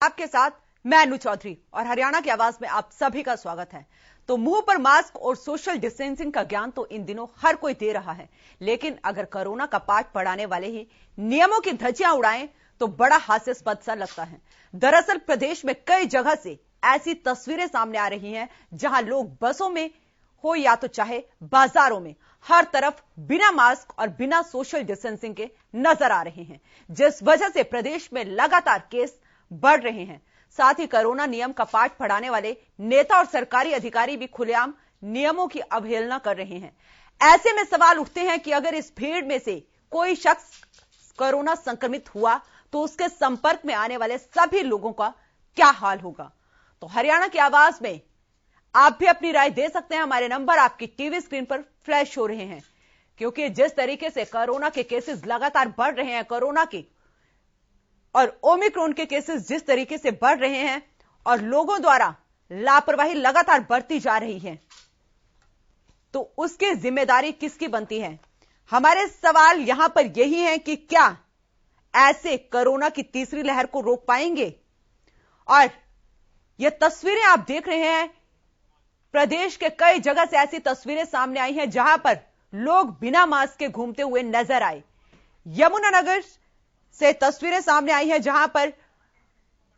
आपके साथ मैं अनु चौधरी और हरियाणा की आवाज में आप सभी का स्वागत है। तो मुंह पर मास्क और सोशल डिस्टेंसिंग का ज्ञान तो इन दिनों हर कोई दे रहा है, लेकिन अगर कोरोना का पाठ पढ़ाने वाले ही नियमों की धज्जियां उड़ाएं तो बड़ा हास्यास्पद सा लगता है। दरअसल प्रदेश में कई जगह से ऐसी तस्वीरें सामने आ रही हैं जहां लोग बसों में हो या तो चाहे बाजारों में हर तरफ बिना मास्क और बिना सोशल डिस्टेंसिंग के नजर आ रहे हैं, जिस वजह से प्रदेश में लगातार केस बढ़ रहे हैं। साथ ही कोरोना नियम का पाठ पढ़ाने वाले नेता और सरकारी अधिकारी भी खुलेआम नियमों की अवहेलना कर रहे हैं। ऐसे में सवाल उठते हैं कि अगर इस भीड़ में से कोई शख्स कोरोना संक्रमित हुआ तो उसके संपर्क में आने वाले सभी लोगों का क्या हाल होगा। तो हरियाणा की आवाज में आप भी अपनी राय दे सकते हैं। हमारे नंबर आपकी टीवी स्क्रीन पर फ्लैश हो रहे हैं, क्योंकि जिस तरीके से कोरोना के केसेस लगातार बढ़ रहे हैं, कोरोना के और ओमिक्रॉन के केसेस जिस तरीके से बढ़ रहे हैं और लोगों द्वारा लापरवाही लगातार बढ़ती जा रही है, तो उसकी जिम्मेदारी किसकी बनती है। हमारे सवाल यहां पर यही है कि क्या ऐसे कोरोना की तीसरी लहर को रोक पाएंगे। और ये तस्वीरें आप देख रहे हैं, प्रदेश के कई जगह से ऐसी तस्वीरें सामने आई हैं जहां पर लोग बिना मास्क के घूमते हुए नजर आए। यमुनानगर से तस्वीरें सामने आई हैं जहां पर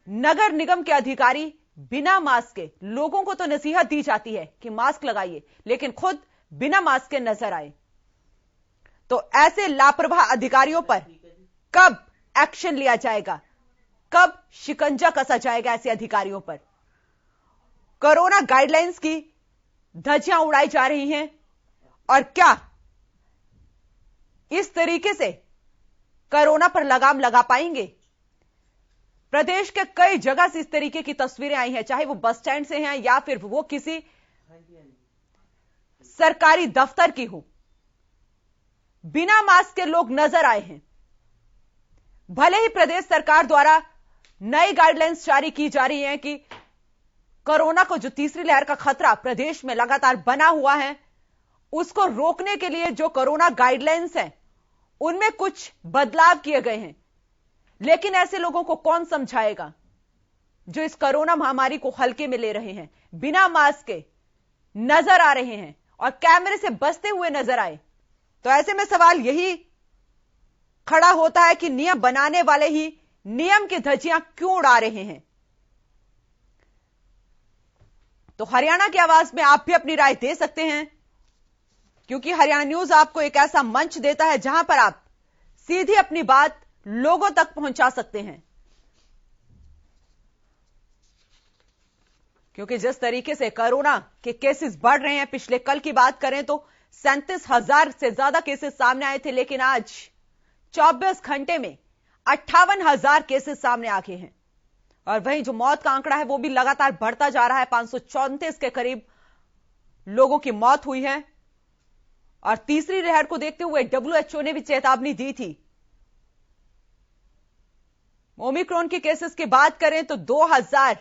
नगर निगम के अधिकारी बिना मास्क के, लोगों को तो नसीहत दी जाती है कि मास्क लगाइए, लेकिन खुद बिना मास्क के नजर आए। तो ऐसे लापरवाह अधिकारियों पर कब एक्शन लिया जाएगा, कब शिकंजा कसा जाएगा ऐसे अधिकारियों पर। कोरोना गाइडलाइंस की धज्जियां उड़ाई जा रही हैं और क्या इस तरीके से कोरोना पर लगाम लगा पाएंगे। प्रदेश के कई जगह से इस तरीके की तस्वीरें आई हैं, चाहे वो बस स्टैंड से हैं या फिर वो किसी सरकारी दफ्तर की हो। बिना मास्क के लोग नजर आए हैं। भले ही प्रदेश सरकार द्वारा नई गाइडलाइंस जारी की जा रही है कि कोरोना को जो तीसरी लहर का खतरा प्रदेश में लगातार बना हुआ है, उसको रोकने के लिए जो कोरोना गाइडलाइंस है उनमें कुछ बदलाव किए गए हैं, लेकिन ऐसे लोगों को कौन समझाएगा जो इस कोरोना महामारी को हल्के में ले रहे हैं, बिना मास्क के नजर आ रहे हैं और कैमरे से बचते हुए नजर आए। तो ऐसे में सवाल यही खड़ा होता है कि नियम बनाने वाले ही नियम की धज्जियां क्यों उड़ा रहे हैं। तो हरियाणा की आवाज में आप भी अपनी राय दे सकते हैं, क्योंकि हरियाणा न्यूज आपको एक ऐसा मंच देता है जहां पर आप सीधी अपनी बात लोगों तक पहुंचा सकते हैं। क्योंकि जिस तरीके से कोरोना के केसेस बढ़ रहे हैं, पिछले कल की बात करें तो 37,000 से ज्यादा केसेस सामने आए थे, लेकिन आज 24 घंटे में 58,000 केसेस सामने आ गए हैं। और वहीं जो मौत का आंकड़ा है वो भी लगातार बढ़ता जा रहा है। 534 के करीब लोगों की मौत हुई है। और तीसरी लहर को देखते हुए WHO ने भी चेतावनी दी थी। ओमिक्रॉन के केसेस की बात करें तो 2000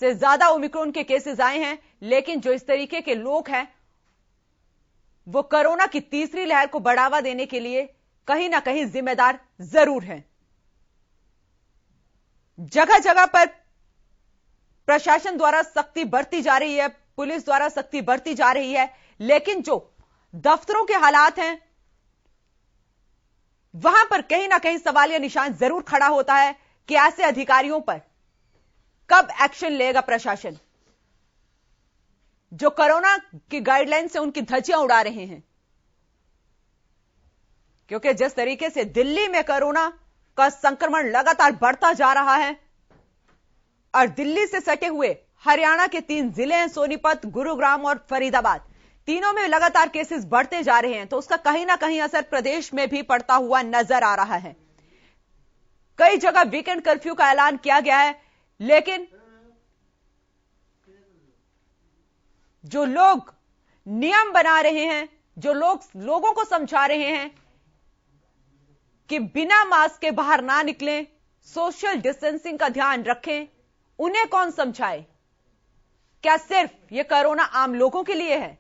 से ज्यादा ओमिक्रॉन के केसेस आए हैं, लेकिन जो इस तरीके के लोग हैं वो कोरोना की तीसरी लहर को बढ़ावा देने के लिए कहीं ना कहीं जिम्मेदार जरूर हैं। जगह जगह पर प्रशासन द्वारा सख्ती बरती जा रही है, पुलिस द्वारा सख्ती बरती जा रही है, लेकिन जो दफ्तरों के हालात हैं वहां पर कहीं ना कहीं सवालिया निशान जरूर खड़ा होता है कि ऐसे अधिकारियों पर कब एक्शन लेगा प्रशासन, जो कोरोना की गाइडलाइन से उनकी धज्जियां उड़ा रहे हैं। क्योंकि जिस तरीके से दिल्ली में कोरोना का संक्रमण लगातार बढ़ता जा रहा है और दिल्ली से सटे हुए हरियाणा के 3 जिले हैं, सोनीपत, गुरुग्राम और फरीदाबाद, तीनों में लगातार केसेस बढ़ते जा रहे हैं, तो उसका कहीं ना कहीं असर प्रदेश में भी पड़ता हुआ नजर आ रहा है। कई जगह वीकेंड कर्फ्यू का ऐलान किया गया है, लेकिन जो लोग नियम बना रहे हैं, जो लोगों को समझा रहे हैं कि बिना मास्क के बाहर ना निकलें, सोशल डिस्टेंसिंग का ध्यान रखें, उन्हें कौन समझाए। क्या सिर्फ यह कोरोना आम लोगों के लिए है।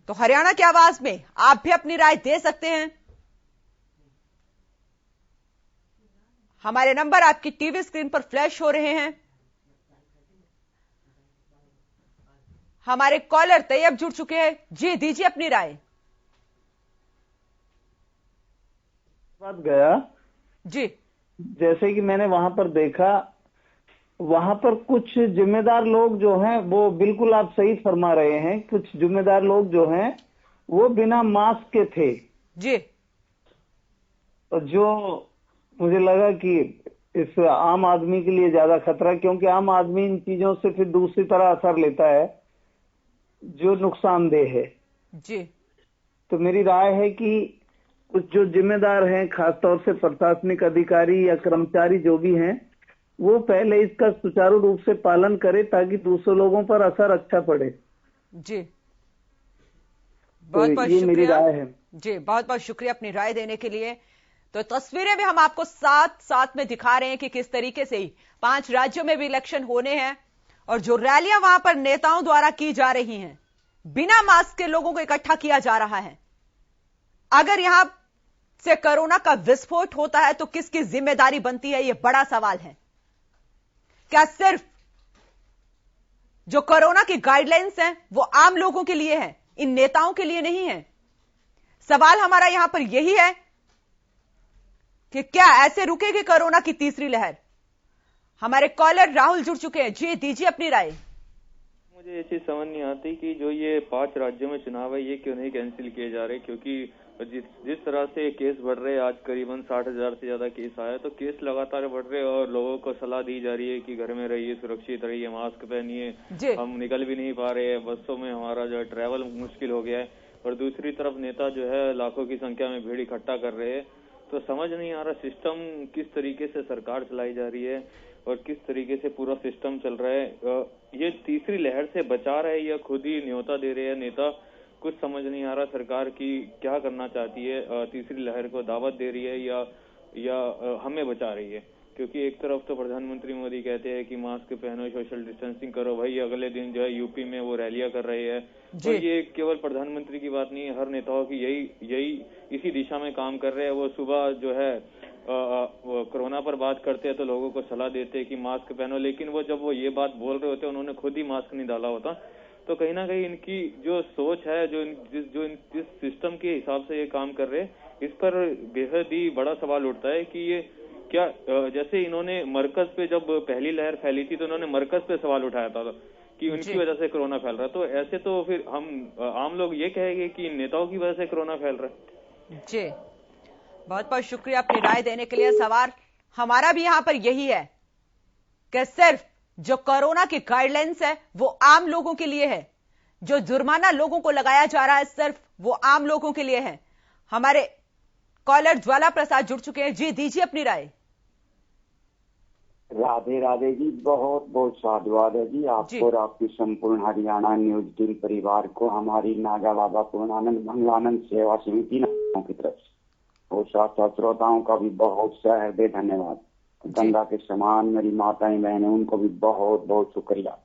तो हरियाणा की आवाज में आप भी अपनी राय दे सकते हैं। हमारे नंबर आपकी टीवी स्क्रीन पर फ्लैश हो रहे हैं। हमारे कॉलर तैयब जुड़ चुके हैं। जी, दीजिए अपनी राय। बात गया जी, जैसे कि मैंने वहां पर देखा, वहां पर कुछ जिम्मेदार लोग जो हैं वो बिल्कुल आप सही फरमा रहे हैं, कुछ जिम्मेदार लोग जो हैं वो बिना मास्क के थे। जी, और जो मुझे लगा कि इस आम आदमी के लिए ज्यादा खतरा, क्योंकि आम आदमी इन चीजों से फिर दूसरी तरह असर लेता है जो नुकसानदेह है। जी, तो मेरी राय है कि कुछ जो जिम्मेदार हैं, खासतौर से प्रशासनिक अधिकारी या कर्मचारी जो भी हैं, वो पहले इसका सुचारू रूप से पालन करे ताकि दूसरे लोगों पर असर अच्छा पड़े। जी, तो बहुत बहुत ये मेरी शुक्रिया। राय है। जी, बहुत बहुत शुक्रिया अपनी राय देने के लिए। तो तस्वीरें भी हम आपको साथ साथ में दिखा रहे हैं कि किस तरीके से ही 5 राज्यों में भी इलेक्शन होने हैं और जो रैलियां वहां पर नेताओं द्वारा की जा रही हैं, बिना मास्क के लोगों को इकट्ठा किया जा रहा है। अगर यहां से कोरोना का विस्फोट होता है तो किसकी जिम्मेदारी बनती है, यह बड़ा सवाल है। क्या सिर्फ जो कोरोना की गाइडलाइंस हैं वो आम लोगों के लिए है, इन नेताओं के लिए नहीं है? सवाल हमारा यहां पर यही है कि क्या ऐसे रुकेगी कोरोना की तीसरी लहर? हमारे कॉलर राहुल जुड़ चुके हैं। जी, दीजिए अपनी राय। मुझे ये चीज समझ नहीं आती कि जो ये 5 राज्यों में चुनाव है ये क्यों नहीं कैंसिल किए जा रहे, क्योंकि जिस तरह से केस बढ़ रहे हैं, आज करीबन 60,000 से ज्यादा केस आया, तो केस लगातार बढ़ रहे हैं और लोगों को सलाह दी जा रही है कि घर में रहिए, सुरक्षित रहिए, मास्क पहनिए। हम निकल भी नहीं पा रहे हैं, बसों में हमारा जो है ट्रैवल मुश्किल हो गया है, और दूसरी तरफ नेता जो है लाखों की संख्या में भीड़ इकट्ठा कर रहे हैं। तो समझ नहीं आ रहा सिस्टम किस तरीके से सरकार चलाई जा रही है और किस तरीके से पूरा सिस्टम चल रहा है। ये तीसरी लहर से बचा रहे या खुद ही न्योता दे रहे हैं नेता, कुछ समझ नहीं आ रहा सरकार की क्या करना चाहती है। तीसरी लहर को दावत दे रही है या हमें बचा रही है, क्योंकि एक तरफ तो प्रधानमंत्री मोदी कहते हैं कि मास्क पहनो, सोशल डिस्टेंसिंग करो, भाई अगले दिन जो है यूपी में वो रैलियां कर रहे हैं। और ये केवल प्रधानमंत्री की बात नहीं है, हर नेताओं की यही इसी दिशा में काम कर रहे हैं। वो सुबह जो है कोरोना पर बात करते हैं तो लोगों को सलाह देते हैं कि मास्क पहनो, लेकिन वो जब वो ये बात बोल रहे होते हैं उन्होंने खुद ही मास्क नहीं डाला होता। तो कहीं ना कहीं इनकी जो सोच है, जिस सिस्टम के हिसाब से ये काम कर रहे हैं, इस पर बेहद ही बड़ा सवाल उठता है कि ये क्या, जैसे इन्होंने मरकज पे जब पहली लहर फैली थी तो इन्होंने मरकज पे सवाल उठाया था कि उनकी वजह से कोरोना फैल रहा है। तो ऐसे तो फिर हम आम लोग ये कहेंगे कि नेताओं की वजह से कोरोना फैल रहा है। जी, बहुत बहुत शुक्रिया अपनी राय देने के लिए। सवाल हमारा भी यहां पर यही है कि सिर्फ जो कोरोना की गाइडलाइंस है वो आम लोगों के लिए है, जो जुर्माना लोगों को लगाया जा रहा है सिर्फ वो आम लोगों के लिए है। हमारे कॉलर ज्वाला प्रसाद जुड़ चुके हैं। जी, दीजिए अपनी राय। राधे राधे जी, बहुत बहुत साधुवाद है जी आपको और आपकी संपूर्ण हरियाणा न्यूज टीम परिवार को, हमारी नागा बाबा पूर्णानंद मंगलानंद सेवा समिति की तरफ से और साथ श्रोताओं का भी बहुत सहृदय धन्यवाद। गंगा के समान मेरी माताएं बहनें, उनको भी बहुत बहुत शुक्रिया।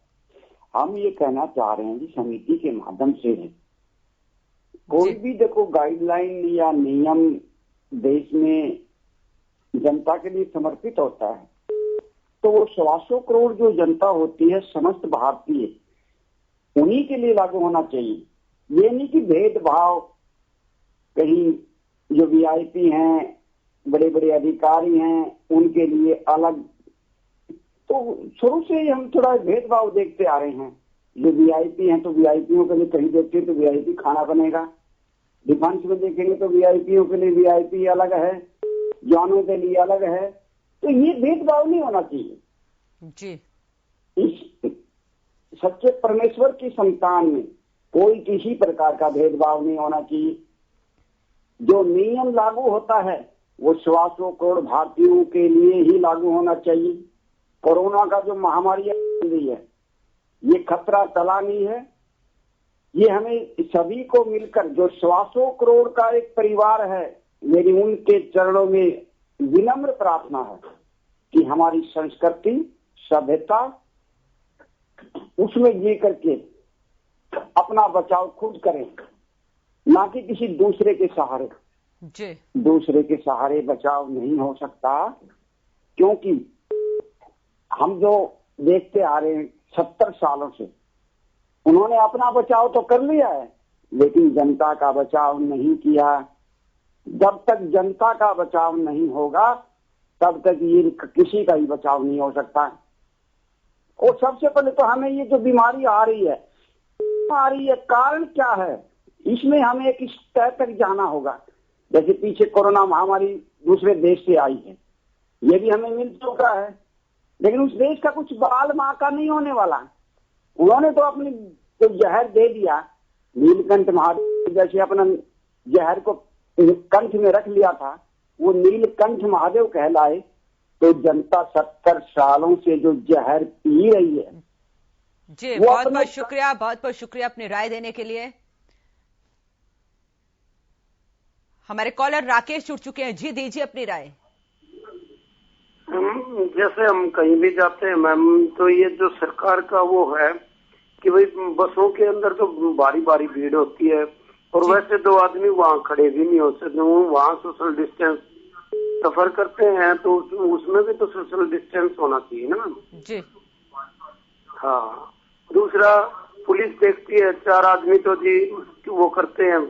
हम ये कहना चाह रहे हैं कि समिति के माध्यम से कोई भी देखो गाइडलाइन या नियम देश में जनता के लिए समर्पित होता है, तो वो 125 करोड़ जो जनता होती है, समस्त भारतीय, उन्हीं के लिए लागू होना चाहिए। ये नहीं कि भेदभाव, कहीं जो वीआईपी हैं, बड़े बड़े अधिकारी हैं, उनके लिए अलग। तो शुरू से ही हम थोड़ा भेदभाव देखते आ रहे हैं। जो वीआईपी हैं तो वीआईपीओं के लिए कहीं देखते हैं तो वीआईपी खाना बनेगा, डिफेंस में देखेंगे तो वीआईपीओं के लिए वीआईपी अलग है, जवानों के लिए अलग है। तो ये भेदभाव नहीं होना चाहिए जी। इस सच्चे परमेश्वर की संतान में कोई किसी प्रकार का भेदभाव नहीं होना चाहिए। जो नियम लागू होता है वो 125 करोड़ भारतीयों के लिए ही लागू होना चाहिए। कोरोना का जो महामारी है, ये खतरा टला नहीं है। ये हमें सभी को मिलकर, जो 125 करोड़ का एक परिवार है, मेरी उनके चरणों में विनम्र प्रार्थना है कि हमारी संस्कृति, सभ्यता, उसमें जी करके अपना बचाव खुद करें, ना कि किसी दूसरे के सहारे। दूसरे के सहारे बचाव नहीं हो सकता, क्योंकि हम जो देखते आ रहे हैं 70 सालों से, उन्होंने अपना बचाव तो कर लिया है लेकिन जनता का बचाव नहीं किया। जब तक जनता का बचाव नहीं होगा तब तक ये किसी का ही बचाव नहीं हो सकता। और सबसे पहले तो हमें ये जो बीमारी आ रही है कारण क्या है, इसमें हमें एक तय तक जाना होगा। जैसे पीछे कोरोना महामारी दूसरे देश से आई है, ये भी हमें मिल चुका है, लेकिन उस देश का कुछ बाल माका नहीं होने वाला। उन्होंने तो अपनी जो जहर दे दिया, नीलकंठ महादेव जैसे अपना जहर को कंठ में रख लिया था, वो नीलकंठ महादेव कहलाए। तो जनता 70 सालों से जो जहर पी रही है। जी बहुत बहुत शुक्रिया, बहुत बहुत शुक्रिया अपनी राय देने के लिए। हमारे कॉलर राकेश जुड़ चुके हैं। जी दीजिए अपनी राय। जैसे हम कहीं भी जाते हैं मैम, तो ये जो सरकार का वो है कि भाई बसों के अंदर तो बारी बारी भीड़ होती है और वैसे 2 आदमी वहाँ खड़े भी नहीं हो सकते, वहाँ सोशल डिस्टेंस सफर करते हैं तो उसमें भी तो सोशल डिस्टेंस होना चाहिए ना मैम जी। हाँ, दूसरा पुलिस देखती है 4 आदमी तो जी वो करते हैं,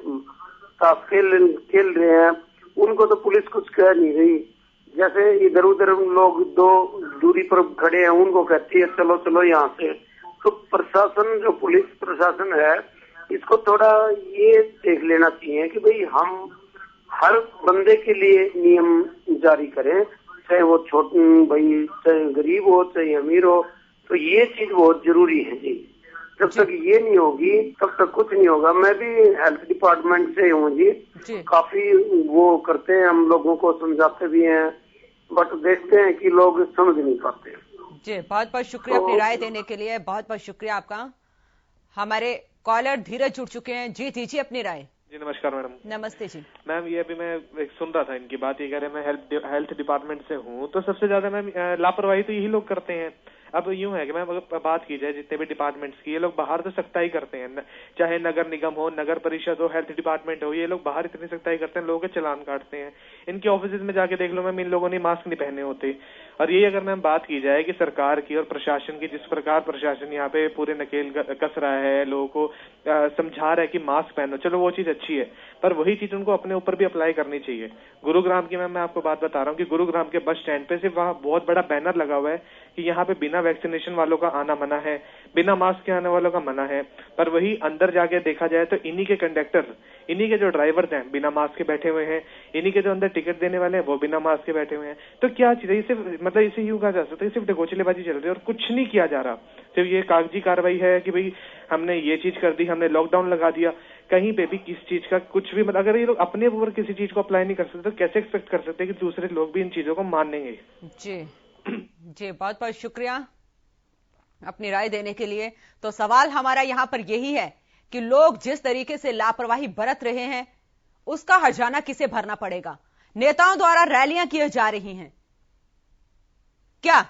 ताश खेल रहे हैं, उनको तो पुलिस कुछ कह नहीं रही। जैसे इधर उधर लोग 2 दूरी पर खड़े हैं, उनको कहती है चलो चलो यहाँ से। तो प्रशासन, जो पुलिस प्रशासन है, इसको थोड़ा ये देख लेना चाहिए कि भाई हम हर बंदे के लिए नियम जारी करें, चाहे वो भाई चाहे गरीब हो चाहे अमीर हो। तो ये चीज बहुत जरूरी है जी। जब तक ये नहीं होगी तब तक कुछ नहीं होगा। मैं भी हेल्थ डिपार्टमेंट से हूँ जी, काफी वो करते हैं, हम लोगों को समझाते भी हैं, बट देखते हैं कि लोग समझ नहीं पाते। जी बहुत बहुत शुक्रिया अपनी राय देने के लिए, बहुत बहुत शुक्रिया आपका। हमारे कॉलर धीरज जुड़ चुके हैं। जी दीजिए अपनी राय। जी नमस्कार मैडम। नमस्ते जी। मैम ये अभी मैं सुन रहा था इनकी बात, ये कह रहे हैं मैं हेल्थ डिपार्टमेंट से हूँ, तो सबसे ज्यादा मैम लापरवाही तो यही लोग करते हैं। अब यूं है कि मैम अगर बात की जाए जितने भी डिपार्टमेंट्स की, ये लोग बाहर तो सख्ताई करते हैं, चाहे नगर निगम हो, नगर परिषद हो, हेल्थ डिपार्टमेंट हो, ये लोग बाहर इतनी सख्ताई करते हैं, लोगों के चालान काटते हैं। इनके ऑफिस में जाके देख लो मैम, इन लोगों ने मास्क नहीं पहने होते। और ये अगर मैम बात की जाए कि सरकार की और प्रशासन की, जिस प्रकार प्रशासन यहाँ पे पूरे नकेल कस रहा है, लोगों को समझा रहा है कि मास्क पहनो, चलो वो चीज अच्छी है, पर वही चीज उनको अपने ऊपर भी अप्लाई करनी चाहिए। गुरुग्राम की मैम मैं आपको बात बता रहा हूँ कि गुरुग्राम के बस स्टैंड पे सिर्फ वहाँ बहुत बड़ा बैनर लगा हुआ है कि यहाँ पे बिना वैक्सीनेशन वालों का आना मना है, बिना मास्क के आने वालों का मना है। पर वही अंदर जाके देखा जाए तो इन्हीं के कंडक्टर, इन्हीं के जो ड्राइवर्स हैं बिना मास्क के बैठे हुए हैं, इन्हीं के जो अंदर टिकट देने वाले हैं वो बिना मास्क के बैठे हुए हैं। तो क्या चीज है, सिर्फ मतलब इसे यूं कहा जा सकता है सिर्फ ढकोचलेबाजी चल रही है और कुछ नहीं किया जा रहा। सिर्फ ये कागजी कार्रवाई है कि भाई हमने ये चीज कर दी, हमने लॉकडाउन लगा दिया, कहीं पे भी किस चीज का कुछ भी, मतलब अगर ये लोग अपने ऊपर किसी चीज को अप्लाई नहीं कर सकते तो कैसे एक्सपेक्ट कर सकते कि दूसरे लोग भी इन चीजों को मानेंगे। जी जी बहुत बहुत शुक्रिया अपनी राय देने के लिए। तो सवाल हमारा यहां पर यही है कि लोग जिस तरीके से लापरवाही बरत रहे हैं उसका हर्जाना किसे भरना पड़ेगा। नेताओं द्वारा रैलियां की जा रही हैं, क्या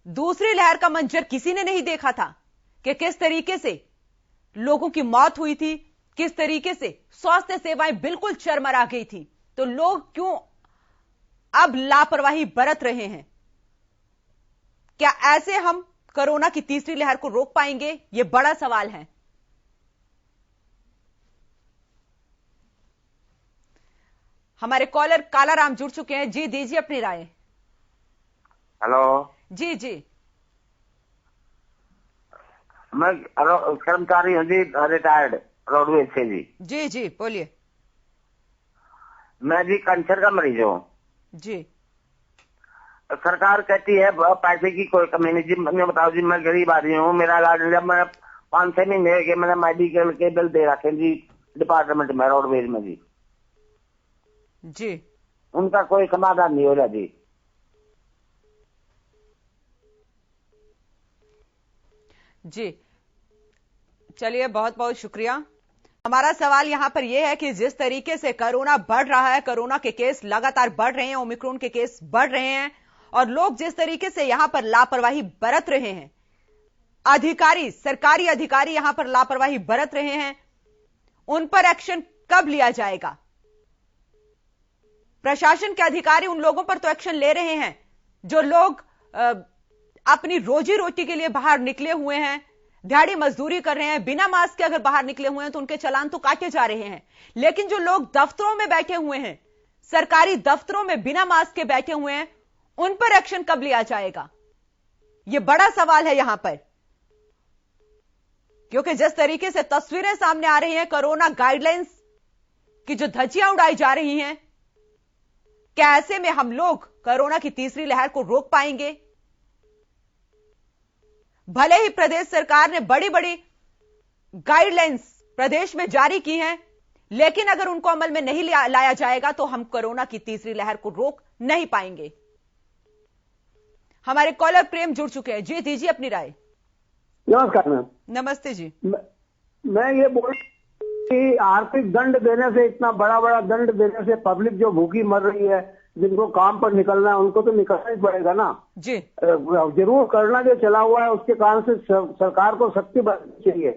दूसरी लहर का मंजर किसी ने नहीं देखा था कि किस तरीके से लोगों की मौत हुई थी, किस तरीके से स्वास्थ्य सेवाएं बिल्कुल चरमरा गई थी। तो लोग क्यों अब लापरवाही बरत रहे हैं? क्या ऐसे हम कोरोना की तीसरी लहर को रोक पाएंगे? यह बड़ा सवाल है। हमारे कॉलर कालाराम जुड़ चुके हैं। जी दीजिए अपनी राय। हेलो जी जी। मैं कर्मचारी हूँ जी, रिटायर्ड रोडवेज से जी। जी जी बोलिए। मैं जी कैंसर का मरीज हूँ जी। सरकार कहती है पैसे की कोई कमी नहीं जी। मैं बताओ जी, मैं गरीब आदमी हूँ, मेरा इलाज जब मैं 5-6 महीने के मैंने मेडिकल के बिल दे रखे जी डिपार्टमेंट में, रोडवेज में जी। जी उनका कोई समाधान नहीं हो रहा जी। जी चलिए बहुत बहुत शुक्रिया। हमारा सवाल यहां पर यह है कि जिस तरीके से कोरोना बढ़ रहा है, कोरोना के केस लगातार बढ़ रहे हैं, ओमिक्रॉन के केस बढ़ रहे हैं और लोग जिस तरीके से यहां पर लापरवाही बरत रहे हैं, अधिकारी, सरकारी अधिकारी यहां पर लापरवाही बरत रहे हैं, उन पर एक्शन कब लिया जाएगा? प्रशासन के अधिकारी उन लोगों पर तो एक्शन ले रहे हैं जो लोग अपनी रोजी रोटी के लिए बाहर निकले हुए हैं, दिहाड़ी मजदूरी कर रहे हैं, बिना मास्क के अगर बाहर निकले हुए हैं तो उनके चालान तो काटे जा रहे हैं। लेकिन जो लोग दफ्तरों में बैठे हुए हैं, सरकारी दफ्तरों में बिना मास्क के बैठे हुए हैं, उन पर एक्शन कब लिया जाएगा? यह बड़ा सवाल है यहां पर, क्योंकि जिस तरीके से तस्वीरें सामने आ रही हैं, कोरोना गाइडलाइंस की जो धज्जियां उड़ाई जा रही हैं, क्या ऐसे में हम लोग कोरोना की तीसरी लहर को रोक पाएंगे? भले ही प्रदेश सरकार ने बड़ी बड़ी गाइडलाइंस प्रदेश में जारी की हैं, लेकिन अगर उनको अमल में नहीं लाया जाएगा तो हम कोरोना की तीसरी लहर को रोक नहीं पाएंगे। हमारे कॉलर प्रेम जुड़ चुके हैं। जी दीजिए अपनी राय। नमस्कार मैम। नमस्ते जी। मैं ये बोल कि आर्थिक दंड देने से, इतना बड़ा बड़ा दंड देने से पब्लिक जो भूखी मर रही है, जिनको काम पर निकलना है, उनको तो निकलना ही पड़ेगा ना जी। जरूर करना जो चला हुआ है उसके कारण से सरकार को सख्ती बरतनी चाहिए।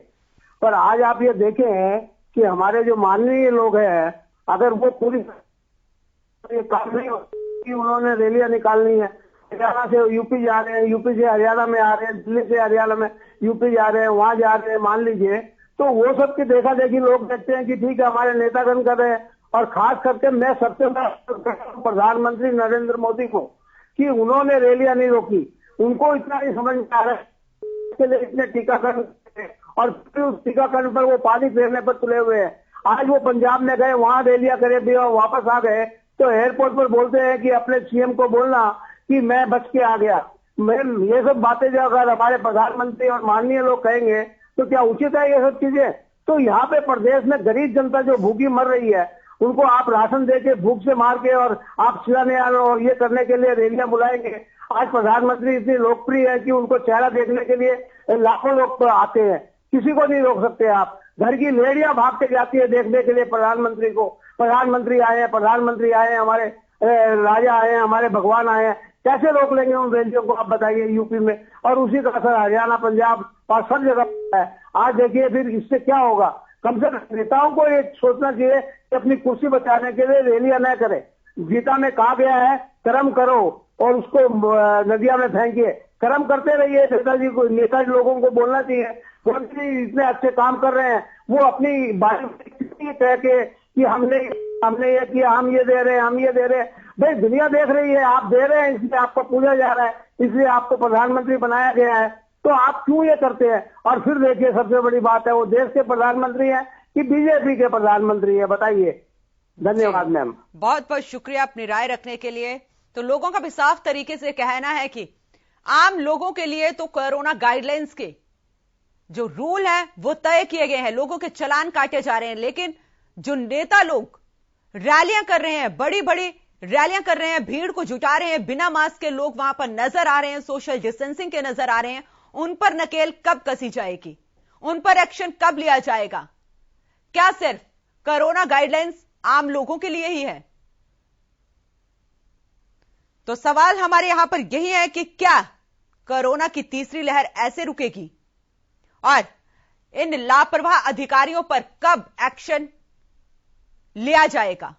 पर आज आप ये देखे हैं कि हमारे जो माननीय लोग हैं, अगर वो पूरी काम नहीं होती, उन्होंने रैलियां निकालनी है, हरियाणा से यूपी जा रहे हैं, यूपी से हरियाणा में आ रहे हैं, दिल्ली से हरियाणा में यूपी जा रहे हैं, वहां जा रहे हैं, मान लीजिए, तो वो सब की देखा देखी लोग देखते हैं कि ठीक है हमारे नेतागण कर रहे हैं। और खास करके मैं सबसे प्रधानमंत्री नरेंद्र मोदी को कि उन्होंने रैलियां नहीं रोकी, उनको इतना नहीं समझ में आ रहा है इसके लिए इतने टीकाकरण और फिर उस टीकाकरण पर वो पानी फेरने पर तुले हुए हैं। आज वो पंजाब में गए, वहां रैलियां करे भी और वापस आ गए, तो एयरपोर्ट पर बोलते हैं कि अपने सीएम को बोलना कि मैं बच के आ गया। ये सब बातें जो अगर हमारे प्रधानमंत्री और माननीय लोग कहेंगे तो क्या उचित है ये सब चीजें? तो यहाँ पे प्रदेश में गरीब जनता जो भूखी मर रही है, उनको आप राशन देके भूख से मार के और आप शिलान्यास और ये करने के लिए रैलियां बुलाएंगे। आज प्रधानमंत्री इतनी लोकप्रिय है कि उनको चेहरा देखने के लिए लाखों लोग आते हैं, किसी को नहीं रोक सकते आप। घर की लेडियां भाग के जाती है देखने के लिए प्रधानमंत्री को। प्रधानमंत्री आए हैं, प्रधानमंत्री आए हैं, हमारे राजा आए हैं, हमारे भगवान आए हैं, कैसे रोक लेंगे उन रैलियों को? आप बताइए यूपी में, और उसी का असर हरियाणा, पंजाब और सब जगह है। आज देखिए फिर इससे क्या होगा? कम से कम नेताओं को ये सोचना चाहिए कि अपनी कुर्सी बचाने के लिए रैलियां न करें। गीता में कहा गया है कर्म करो और उसको नदिया में फेंकिए। कर्म करते रहिए। नेताजी को, नेताजी लोगों को बोलना चाहिए, मोदी इतने अच्छे काम कर रहे हैं, वो अपनी बात कह के कि हमने ये किया, हम ये दे रहे हैं, हम ये दे रहे हैं। भाई दुनिया देख रही है, आप दे रहे हैं, इसलिए आपको पूजा जा रहा है, इसलिए आपको प्रधानमंत्री बनाया गया है, तो आप क्यों ये करते हैं? और फिर देखिए सबसे बड़ी बात है, वो देश के प्रधानमंत्री हैं कि बीजेपी के प्रधानमंत्री है? बताइए। धन्यवाद मैम। बहुत बहुत शुक्रिया अपनी राय रखने के लिए। तो लोगों का भी साफ तरीके से कहना है कि आम लोगों के लिए तो कोरोना गाइडलाइंस के जो रूल है वो तय किए गए हैं, लोगों के चालान काटे जा रहे हैं, लेकिन जो नेता लोग रैलियां कर रहे हैं, बड़ी बड़ी रैलियां कर रहे हैं, भीड़ को जुटा रहे हैं, बिना मास्क के लोग वहां पर नजर आ रहे हैं, सोशल डिस्टेंसिंग के नजर आ रहे हैं, उन पर नकेल कब कसी जाएगी? उन पर एक्शन कब लिया जाएगा? क्या सिर्फ कोरोना गाइडलाइंस आम लोगों के लिए ही है? तो सवाल हमारे यहां पर यही है कि क्या कोरोना की तीसरी लहर ऐसे रुकेगी और इन लापरवाह अधिकारियों पर कब एक्शन लिया जाएगा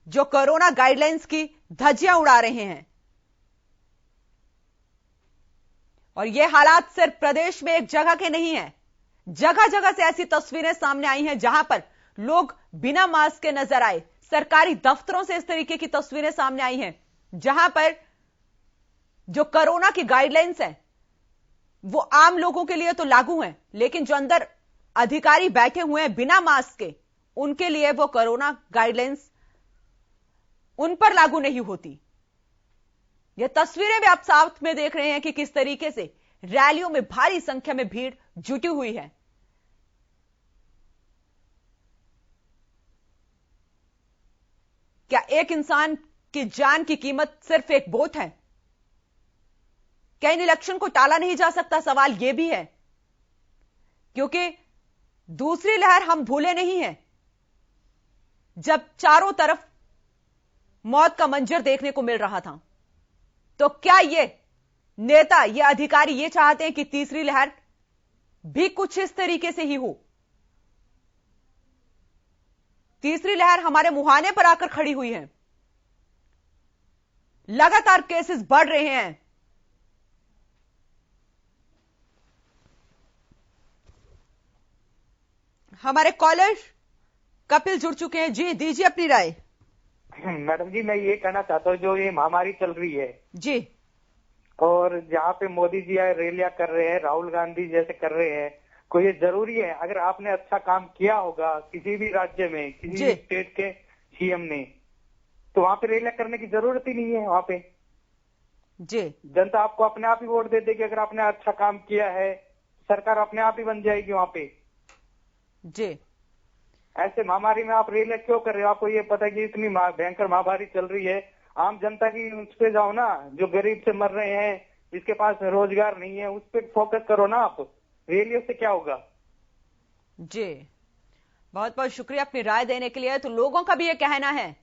जो कोरोना गाइडलाइंस की धज्जियां उड़ा रहे हैं? और यह हालात सिर्फ प्रदेश में एक जगह के नहीं है, जगह जगह से ऐसी तस्वीरें सामने आई हैं जहां पर लोग बिना मास्क के नजर आए। सरकारी दफ्तरों से इस तरीके की तस्वीरें सामने आई हैं जहां पर जो कोरोना की गाइडलाइंस है वो आम लोगों के लिए तो लागू है, लेकिन जो अंदर अधिकारी बैठे हुए हैं बिना मास्क के, उनके लिए वो कोरोना गाइडलाइंस उन पर लागू नहीं होती। यह तस्वीरें भी आप साथ में देख रहे हैं कि किस तरीके से रैलियों में भारी संख्या में भीड़ जुटी हुई है। क्या एक इंसान की जान की कीमत सिर्फ एक वोट है? क्या इन इलेक्शन को टाला नहीं जा सकता? सवाल यह भी है, क्योंकि दूसरी लहर हम भूले नहीं हैं, जब चारों तरफ मौत का मंजर देखने को मिल रहा था। तो क्या ये नेता, ये अधिकारी ये चाहते हैं कि तीसरी लहर भी कुछ इस तरीके से ही हो? तीसरी लहर हमारे मुहाने पर आकर खड़ी हुई है। लगातार केसेस बढ़ रहे हैं। हमारे कॉलर कपिल जुड़ चुके हैं। जी दीजिए अपनी राय। मैडम जी, मैं ये कहना चाहता हूँ, जो ये महामारी चल रही है जी, और जहाँ पे मोदी जी आए रैलियां कर रहे हैं, राहुल गांधी जैसे कर रहे हैं, कोई ये जरूरी है? अगर आपने अच्छा काम किया होगा किसी भी राज्य में, किसी भी स्टेट के सीएम ने, तो वहाँ पे रैलियां करने की जरूरत ही नहीं है। वहाँ पे जी जनता आपको अपने आप ही वोट दे देगी। अगर आपने अच्छा काम किया है, सरकार अपने आप ही बन जाएगी वहाँ पे। जी, ऐसे महामारी में आप रैलियां क्यों कर रहे हो? आपको ये पता है कि इतनी भयंकर महामारी चल रही है, आम जनता की उस पे जाओ ना, जो गरीब से मर रहे हैं, जिसके पास रोजगार नहीं है, उस पर फोकस करो ना आप। रैलियों से क्या होगा? जी, बहुत बहुत शुक्रिया अपनी राय देने के लिए। तो लोगों का भी ये कहना है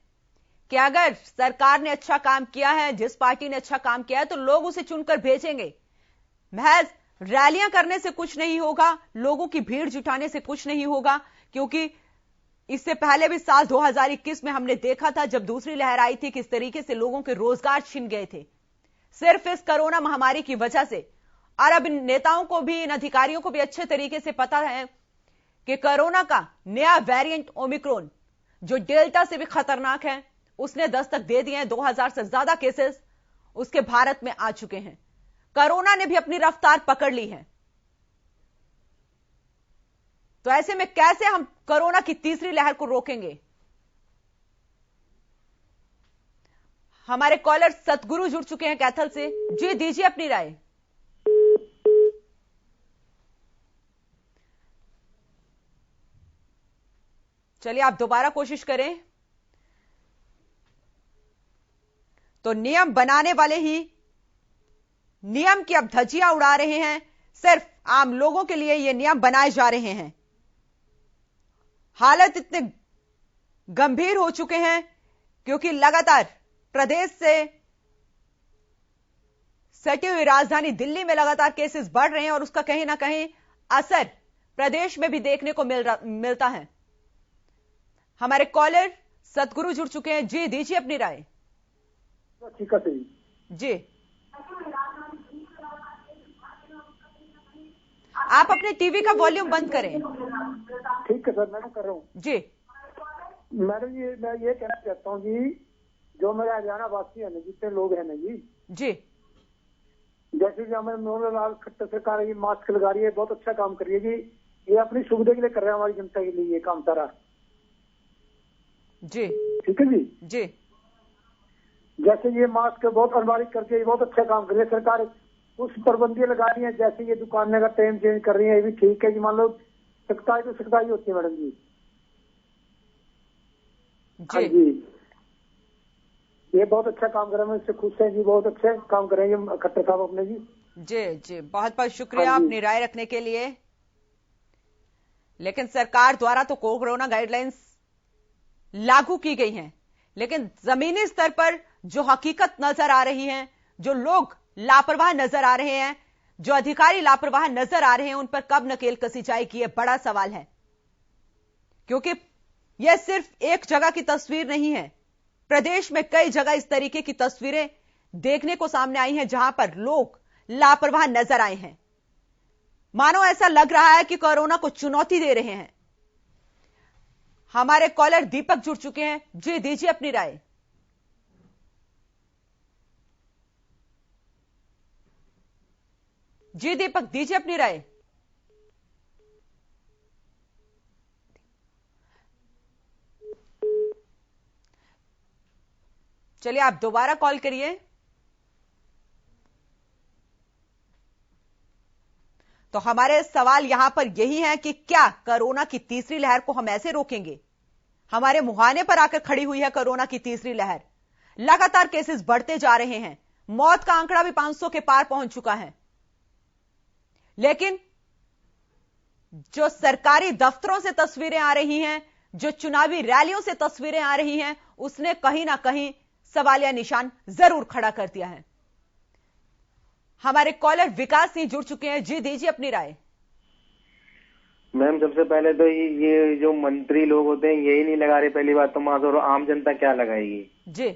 कि अगर सरकार ने अच्छा काम किया है, जिस पार्टी ने अच्छा काम किया है, तो लोग उसे चुनकर भेजेंगे। महज रैलियां करने से कुछ नहीं होगा, लोगों की भीड़ जुटाने से कुछ नहीं होगा, क्योंकि इससे पहले भी साल 2021 में हमने देखा था, जब दूसरी लहर आई थी, किस तरीके से लोगों के रोजगार छिन गए थे सिर्फ इस कोरोना महामारी की वजह से। और अब इन नेताओं को भी, इन अधिकारियों को भी अच्छे तरीके से पता है कि कोरोना का नया वेरिएंट ओमिक्रॉन, जो डेल्टा से भी खतरनाक है, उसने दस्तक दे दिए हैं। 2000 से ज्यादा केसेस उसके भारत में आ चुके हैं। कोरोना ने भी अपनी रफ्तार पकड़ ली है। तो ऐसे में कैसे हम कोरोना की तीसरी लहर को रोकेंगे? हमारे कॉलर सतगुरु जुड़ चुके हैं कैथल से। जी दीजिए अपनी राय। चलिए आप दोबारा कोशिश करें। तो नियम बनाने वाले ही नियम की अब धज्जियां उड़ा रहे हैं। सिर्फ आम लोगों के लिए ये नियम बनाए जा रहे हैं। हालत इतने गंभीर हो चुके हैं क्योंकि लगातार प्रदेश से सटी हुई राजधानी दिल्ली में लगातार केसेस बढ़ रहे हैं और उसका कहीं ना कहीं असर प्रदेश में भी देखने को मिलता है। हमारे कॉलर सतगुरु जुड़ चुके हैं। जी दीजिए अपनी राय। ठीक है जी, आप अपने टीवी का वॉल्यूम बंद करें। ठीक है सर, मैं कर रहा हूँ। जी मैडम जी, मैं ये कहना चाहता हूँ जी, जो मेरा हरियाणा वासी है ना, जितने लोग हैं ना जी, जैसे कि हमें मनोहर लाल खट्टर सरकार ये मास्क लगा रही है, बहुत अच्छा काम कर रही है जी। ये अपनी सुविधा के लिए कर रहे हैं, हमारी जनता के लिए ये काम सारा। जी ठीक है जी। जी, जैसे ये मास्क बहुत अनिवार्य करके बहुत अच्छा काम कर रही है सरकार। कुछ पाबंदियां लगा रही है, जैसे ये दुकानें का टाइम चेंज कर रही है, ये भी ठीक है जी। मान लो सख्ताई तो सख्ताई होती है मैडम जी। हाँ जी, ये बहुत अच्छा काम कर रहे हैं, इससे खुश है जी। बहुत अच्छा काम कर रहे हैं खट्टर साहब अपने जी। जी जी, बहुत बहुत शुक्रिया अपनी राय रखने के लिए। लेकिन सरकार द्वारा तो कोरोना गाइडलाइंस लागू की गई हैं, लेकिन जमीनी स्तर पर जो हकीकत नजर आ रही है, जो लोग लापरवाह नजर आ रहे हैं, जो अधिकारी लापरवाह नजर आ रहे हैं, उन पर कब नकेल कसी जाएगी, यह बड़ा सवाल है। क्योंकि यह सिर्फ एक जगह की तस्वीर नहीं है, प्रदेश में कई जगह इस तरीके की तस्वीरें देखने को सामने आई हैं जहां पर लोग लापरवाह नजर आए हैं। मानो ऐसा लग रहा है कि कोरोना को चुनौती दे रहे हैं। हमारे कॉलर दीपक जुड़ चुके हैं। जी दीजिए अपनी राय। जी दीपक, दीजिए अपनी राय। चलिए आप दोबारा कॉल करिए। तो हमारे सवाल यहां पर यही है कि क्या कोरोना की तीसरी लहर को हम ऐसे रोकेंगे? हमारे मुहाने पर आकर खड़ी हुई है कोरोना की तीसरी लहर। लगातार केसेस बढ़ते जा रहे हैं, मौत का आंकड़ा भी 500 के पार पहुंच चुका है। लेकिन जो सरकारी दफ्तरों से तस्वीरें आ रही हैं, जो चुनावी रैलियों से तस्वीरें आ रही हैं, उसने कहीं ना कहीं सवालिया निशान जरूर खड़ा कर दिया है। हमारे कॉलर विकास सिंह जुड़ चुके हैं। जी दीजिए अपनी राय। मैम, सबसे पहले तो ये जो मंत्री लोग होते हैं यही नहीं लगा रहे, पहली बात तो मास्क, और आम जनता क्या लगाएगी? जी,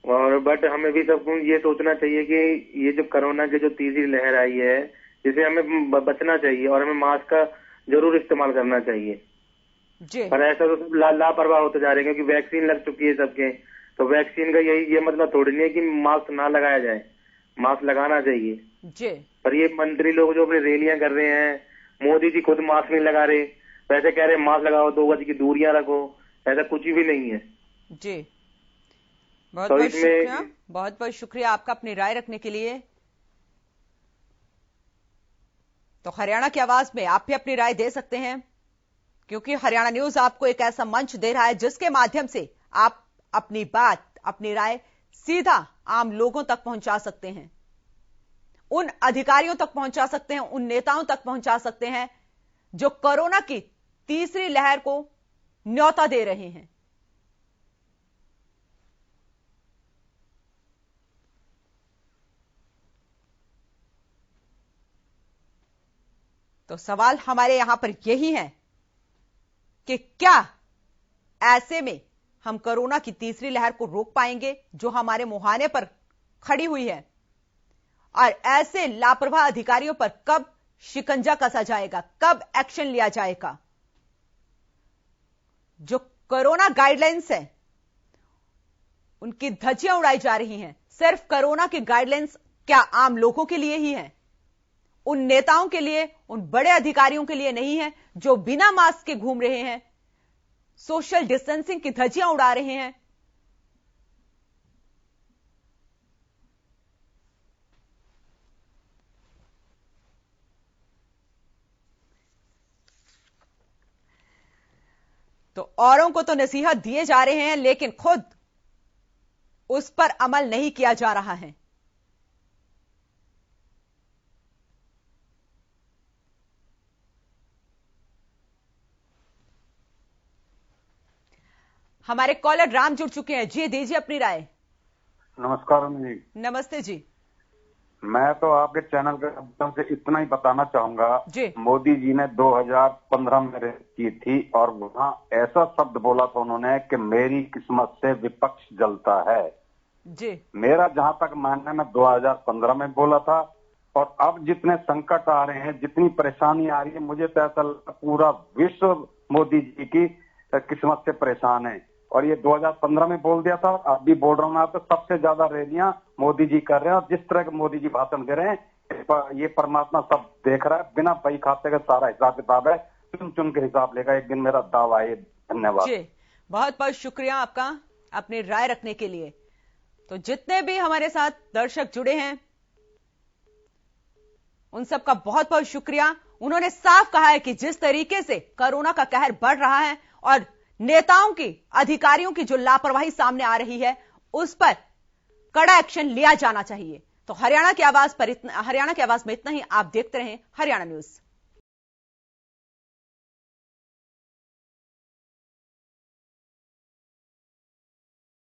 और बट हमें भी सबको ये सोचना चाहिए कि ये जो कोरोना की जो तीसरी लहर आई है, इसे हमें बचना चाहिए और हमें मास्क का जरूर इस्तेमाल करना चाहिए जी। पर ऐसा तो सब लापरवाह होते जा रहे हैं, क्योंकि वैक्सीन लग चुकी है सबके। तो वैक्सीन का ये मतलब थोड़ी नहीं है कि मास्क ना लगाया जाए, मास्क लगाना चाहिए जी। पर ये मंत्री लोग जो अपनी रैलियां कर रहे हैं, मोदी जी खुद मास्क नहीं लगा रहे, वैसे कह रहे हैं मास्क लगाओ, 2 गज की दूरियां रखो, ऐसा कुछ भी नहीं है जी। बहुत बहुत शुक्रिया, बहुत बहुत शुक्रिया आपका अपनी राय रखने के लिए। तो हरियाणा की आवाज में आप भी अपनी राय दे सकते हैं, क्योंकि हरियाणा न्यूज आपको एक ऐसा मंच दे रहा है जिसके माध्यम से आप अपनी बात, अपनी राय सीधा आम लोगों तक पहुंचा सकते हैं, उन अधिकारियों तक पहुंचा सकते हैं, उन नेताओं तक पहुंचा सकते हैं जो कोरोना की तीसरी लहर को न्योता दे रहे हैं। तो सवाल हमारे यहां पर यही है कि क्या ऐसे में हम कोरोना की तीसरी लहर को रोक पाएंगे जो हमारे मुहाने पर खड़ी हुई है, और ऐसे लापरवाह अधिकारियों पर कब शिकंजा कसा जाएगा, कब एक्शन लिया जाएगा। जो कोरोना गाइडलाइंस है उनकी धज्जियां उड़ाई जा रही हैं। सिर्फ कोरोना की गाइडलाइंस क्या आम लोगों के लिए ही है, उन नेताओं के लिए, उन बड़े अधिकारियों के लिए नहीं है जो बिना मास्क के घूम रहे हैं, सोशल डिस्टेंसिंग की धज्जियां उड़ा रहे हैं। तो औरों को तो नसीहत दिए जा रहे हैं लेकिन खुद उस पर अमल नहीं किया जा रहा है। हमारे कॉलर राम जुड़ चुके हैं। जी दीजिए अपनी राय। नमस्कार जी। नमस्ते जी। मैं तो आपके चैनल के माध्यम से इतना ही बताना चाहूंगा, मोदी जी ने 2015 में रेप की थी और वहां ऐसा शब्द बोला था उन्होंने कि मेरी किस्मत से विपक्ष जलता है जी। मेरा जहां तक मानना है, मैं 2015 में बोला था और अब जितने संकट आ रहे हैं, जितनी परेशानी आ रही है, मुझे तो ऐसा लगता है पूरा विश्व मोदी जी की किस्मत से परेशान है। और ये 2015 में बोल दिया था, अब भी बोल रहा हूँ, तो सबसे ज्यादा रैलियां मोदी जी कर रहे हैं और जिस तरह के मोदी जी भाषण दे रहे हैं, ये परमात्मा सब देख रहा है। बिना बही खाते का सारा हिसाब किताब है, चुन चुन के हिसाब लेगा। एक दिन मेरा दावा है। धन्यवाद जी। बहुत बहुत शुक्रिया आपका अपनी राय रखने के लिए। तो जितने भी हमारे साथ दर्शक जुड़े हैं उन सबका बहुत बहुत शुक्रिया। उन्होंने साफ कहा है कि जिस तरीके से कोरोना का कहर बढ़ रहा है और नेताओं की, अधिकारियों की जो लापरवाही सामने आ रही है, उस पर कड़ा एक्शन लिया जाना चाहिए। तो हरियाणा की आवाज में इतना ही। आप देखते रहें हरियाणा न्यूज।